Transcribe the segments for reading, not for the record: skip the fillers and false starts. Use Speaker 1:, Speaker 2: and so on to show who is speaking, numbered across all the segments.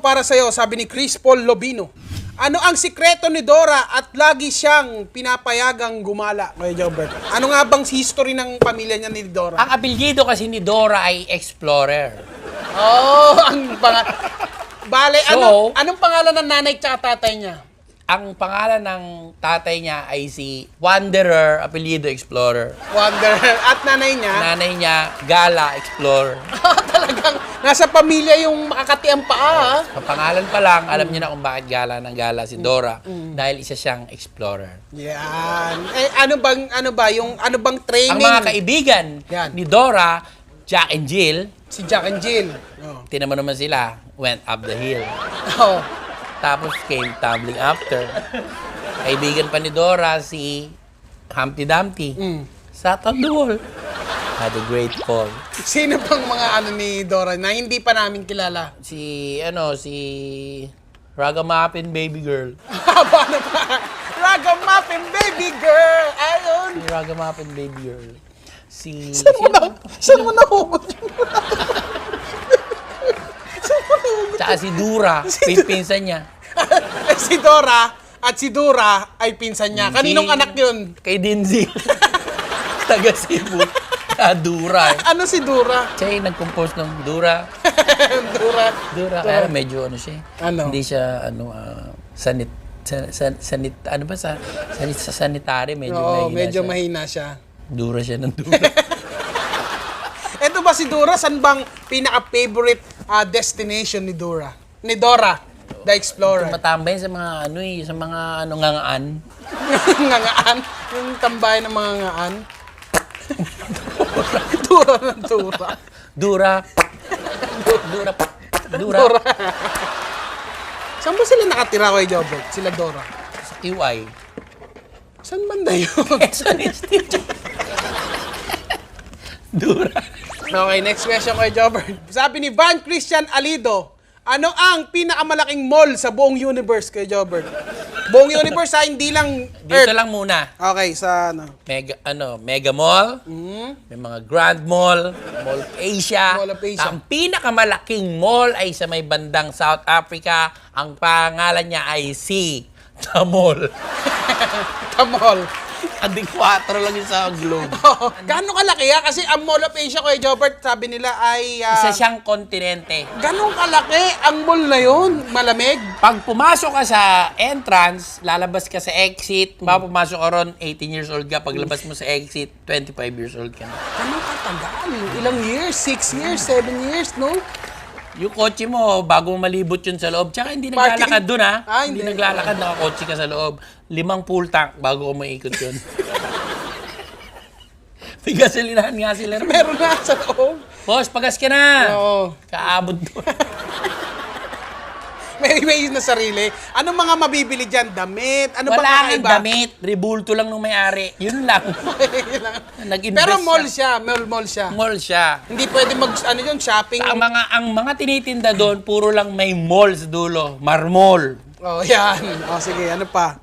Speaker 1: para sa'yo, sabi ni Chris Paul Lobino. Ano ang sikreto ni Dora at lagi siyang pinapayagang gumala? Kuya Jobert, ano nga bang history ng pamilya niya ni Dora?
Speaker 2: Ang apelyido kasi ni Dora ay Explorer.
Speaker 1: Oh, ang Bale,
Speaker 2: So,
Speaker 1: anong pangalan ng nanay at tatay niya?
Speaker 2: Ang pangalan ng tatay niya ay si Wanderer, apelyido Explorer.
Speaker 1: Wanderer. At nanay niya?
Speaker 2: Nanay niya, Gala Explorer.
Speaker 1: Talagang nasa pamilya yung makakati ang paa.
Speaker 2: Sa pangalan pa lang, alam niyo na kung bakit Gala ng Gala si Dora. Dahil isa siyang Explorer.
Speaker 1: Yan. Eh, ano bang training?
Speaker 2: Ang mga kaibigan
Speaker 1: Yan.
Speaker 2: ni Dora, Jack and Jill,
Speaker 1: Si Jack and Jill. Oh.
Speaker 2: tinan mo naman sila, went up the hill.
Speaker 1: Oh.
Speaker 2: Tapos came tumbling after. Kaibigan pa ni Dora, si Humpty Dumpty. Sat on the wall. Had a great fall.
Speaker 1: Sino pang mga ni Dora na hindi pa namin kilala?
Speaker 2: Si Ragamuffin Baby Girl.
Speaker 1: Haba na pa. Ragamuffin baby girl. Ayun.
Speaker 2: Si Ragamuffin Baby Girl.
Speaker 1: Saan mo nahugot yun?
Speaker 2: Tsaka si Dura, pinsan niya.
Speaker 1: Si Dora at si Dura ay pinsan niya. Kaninong anak yun?
Speaker 2: Kay Dinzy. Taga Cebu. Dura.
Speaker 1: Ano si Dura?
Speaker 2: Siya yung nag-compose ng Dura.
Speaker 1: Dura.
Speaker 2: Kaya medyo siya.
Speaker 1: Ano?
Speaker 2: Hindi siya, sanitary.
Speaker 1: Medyo
Speaker 2: siya.
Speaker 1: mahina siya.
Speaker 2: Dura siya ng Dura.
Speaker 1: Ito ba si Dora? San bang pinaka-favorite destination ni Dora? Ni Dora, the Explorer.
Speaker 2: Matambay sa mga ngangaan.
Speaker 1: Ngangaan? Yung tambayan ng mga ngaan? Dura ng Dura.
Speaker 2: Dura.
Speaker 1: Dora. Saan ba sila nakatira kay Jobert? Sila Dora.
Speaker 2: Sa QI.
Speaker 1: Saan banda yun?
Speaker 2: Dura.
Speaker 1: Okay, next question kay Jobert. Sabi ni Van Christian Alido, ano ang pinakamalaking mall sa buong universe kay Jobert? Buong universe hindi lang
Speaker 2: Dito
Speaker 1: Earth.
Speaker 2: lang muna.
Speaker 1: Okay, sa ano?
Speaker 2: Mega Mall. May mga Grand Mall, Mall of Asia.
Speaker 1: Mall of Asia.
Speaker 2: Ang pinakamalaking mall ay sa may bandang South Africa. Ang pangalan niya ay The Mall.
Speaker 1: The mall.
Speaker 2: Andi 4 lang yun sa globe.
Speaker 1: Gano'ng kalaki Kasi ang Mall of Asia kay Jobert, sabi nila ay...
Speaker 2: Isa siyang kontinente.
Speaker 1: Gano'ng kalaki ang mall na yun? Malamig?
Speaker 2: Pag pumasok ka sa entrance, lalabas ka sa exit, pumasok ka ron, 18 years old ka. Paglabas mo sa exit, 25 years old ka na.
Speaker 1: Gano'ng katagal? Ilang years? 6 years? 7 years, no?
Speaker 2: Yung kotse mo, bago mo malibot yun sa loob. Tsaka hindi naglalakad dun, ha? Hindi naglalakad, nakakotse ka sa loob. 5 full tank bago ko maikot yun. May gasolinahan nga sila.
Speaker 1: Meron na sa loob.
Speaker 2: Boss, pagas ka na!
Speaker 1: Oo.
Speaker 2: Kaabot doon.
Speaker 1: May ways na sarili. Anong mga mabibili dyan? Damit? Ano bang
Speaker 2: Wala kang
Speaker 1: kakaiba?
Speaker 2: damit. Rebulto lang nung may-ari. Yun lang. Nag-invest
Speaker 1: Pero mall
Speaker 2: na.
Speaker 1: siya. Mall siya.
Speaker 2: Mall siya.
Speaker 1: Hindi pwede shopping.
Speaker 2: Ang mga tinitinda doon, puro lang may mall sa dulo. Marmol.
Speaker 1: Oh, yan. Oh, sige. Ano pa?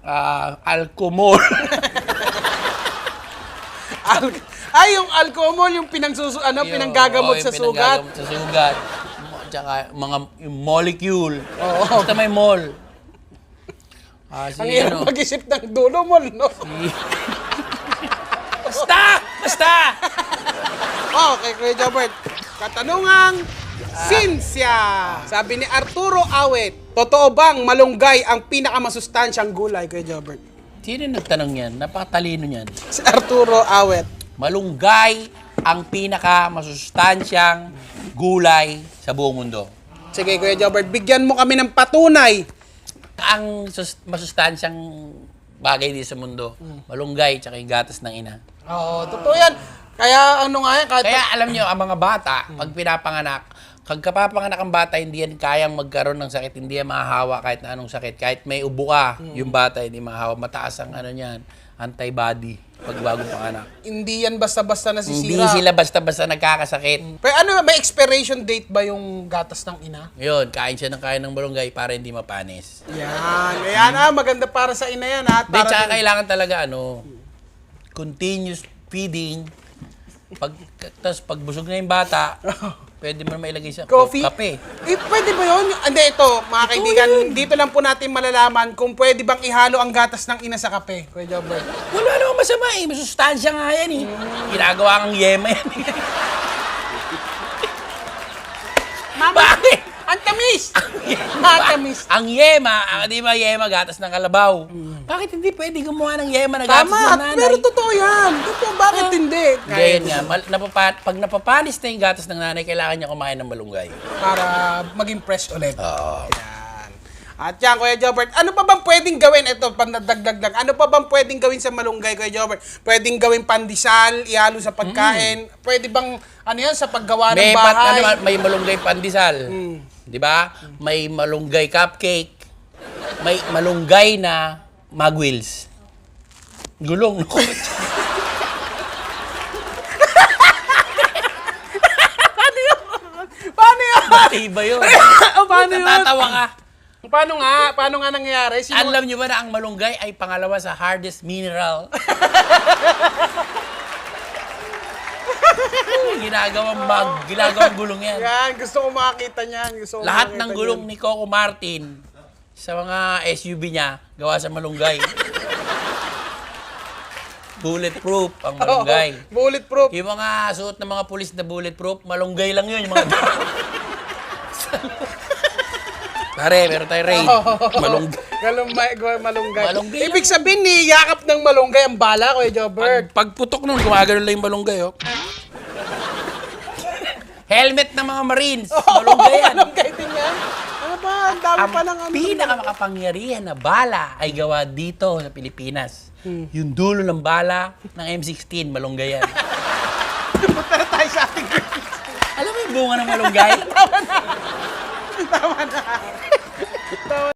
Speaker 2: Alcomol.
Speaker 1: Yung alcohol, yung pinanggagamot sa sugat.
Speaker 2: Pinanggagamot sa sugat. Tsaka mga molecule.
Speaker 1: Oo.
Speaker 2: Basta may mall.
Speaker 1: Ang hirap mag-isip ng dulo, mall, no?
Speaker 2: Basta!
Speaker 1: Okay, Kuya Jobert. Katanungang Cynthia. Sabi ni Arturo Awet, totoo bang malunggay ang pinakamasustansyang gulay, Kuya Jobert?
Speaker 2: Sino nagtanong yan? Napakatalino niyan.
Speaker 1: Si Arturo Awet.
Speaker 2: Malunggay ang pinakamasustansyang gulay sa buong mundo.
Speaker 1: Sige, Kuya Jobert, bigyan mo kami ng patunay.
Speaker 2: Ang masustansyang bagay dito sa mundo, malunggay tsaka yung gatas ng ina.
Speaker 1: Oo, totoo yan. Kaya
Speaker 2: Kaya alam nyo, ang mga bata, pag pinapanganak, pag kapapanganak ang bata, hindi yan kayang magkaroon ng sakit, hindi yan mahahawa kahit na anong sakit. Kahit may ubo ka, yung bata hindi mahahawa. Mataas ang antibody pag bagong panganak.
Speaker 1: Hindi yan basta-basta nasisira.
Speaker 2: Hindi sila basta-basta nagkakasakit.
Speaker 1: Pero may expiration date ba yung gatas ng ina?
Speaker 2: Yun, kain siya ng malunggay para hindi mapanis.
Speaker 1: Yan. Maganda para sa ina yan, ha?
Speaker 2: Tsaka kailangan talaga, continuous feeding Tapos pag busog na yung bata, pwede mo na mailagay sa
Speaker 1: Coffee?
Speaker 2: kape.
Speaker 1: Eh, pwede ba yun? Hindi, ito, mga kaibigan, dito lang po natin malalaman kung pwede bang ihalo ang gatas ng ina sa kape, Kuya Jobert.
Speaker 2: Wala namang masama eh. Masustansya nga yan eh. Ginagawa kang yema yan.
Speaker 1: Mama,
Speaker 2: Bakit?
Speaker 1: ang tamis! Ang tamis.
Speaker 2: Ang yema, di ba yema, gatas ng kalabaw. Bakit hindi pwede gumawa ng yema na gatas ng
Speaker 1: Tama,
Speaker 2: nanay?
Speaker 1: pero totoo yan. Totoo, bakit hindi?
Speaker 2: Hindi, yun nga. Pag napapanis na yung gatas ng nanay, kailangan niya kumain ng malunggay.
Speaker 1: Para maging fresh ulit.
Speaker 2: Oo.
Speaker 1: Yan. At yan, Kuya Jobert, ano pa bang pwedeng gawin? Ito, pandagdag lang. Ano pa bang pwedeng gawin sa malunggay, Kuya Jobert? Pwedeng gawin pandesal, ihalo sa pagkain. Pwede bang, ano yan, sa paggawa ng bahay?
Speaker 2: May malunggay pandesal. Di ba? May malunggay cupcake. May malunggay na magwils. Gulong. No?
Speaker 1: Paano yun?
Speaker 2: Iba yun.
Speaker 1: Paano yun?
Speaker 2: Natatawa ka.
Speaker 1: Paano nga? Paano nga nangyayari?
Speaker 2: Alam niyo ba na ang malunggay ay pangalawa sa hardest mineral? Ginagawang gulong yan.
Speaker 1: Yan, gusto ko makakita niyan.
Speaker 2: Lahat ng gulong ni Coco Martin sa mga SUV niya, gawa sa malunggay. Bulletproof ang malunggay.
Speaker 1: Bulletproof.
Speaker 2: Yung mga suot ng mga pulis na bulletproof, malunggay lang yun. Yung mga... Pare, meron tayo raid. Malunggay.
Speaker 1: Malunggay.
Speaker 2: Malunggay
Speaker 1: Ibig sabihin ni yakap ng malunggay ang bala, Kuya Jobert.
Speaker 2: Pagputok nun, gumagano lang yung malunggay. Oh. Helmet ng mga Marines. Malunggay yan.
Speaker 1: Malunggay din yan. Ano ba? Ang dami pa ng
Speaker 2: Ang pinakamakapangyarihan na bala ay gawa dito sa Pilipinas. Yung dulo ng bala ng M16, malunggay yan.
Speaker 1: Punta na tayo sa ating
Speaker 2: Alam mo yung bunga ng malunggay?
Speaker 1: Tama na.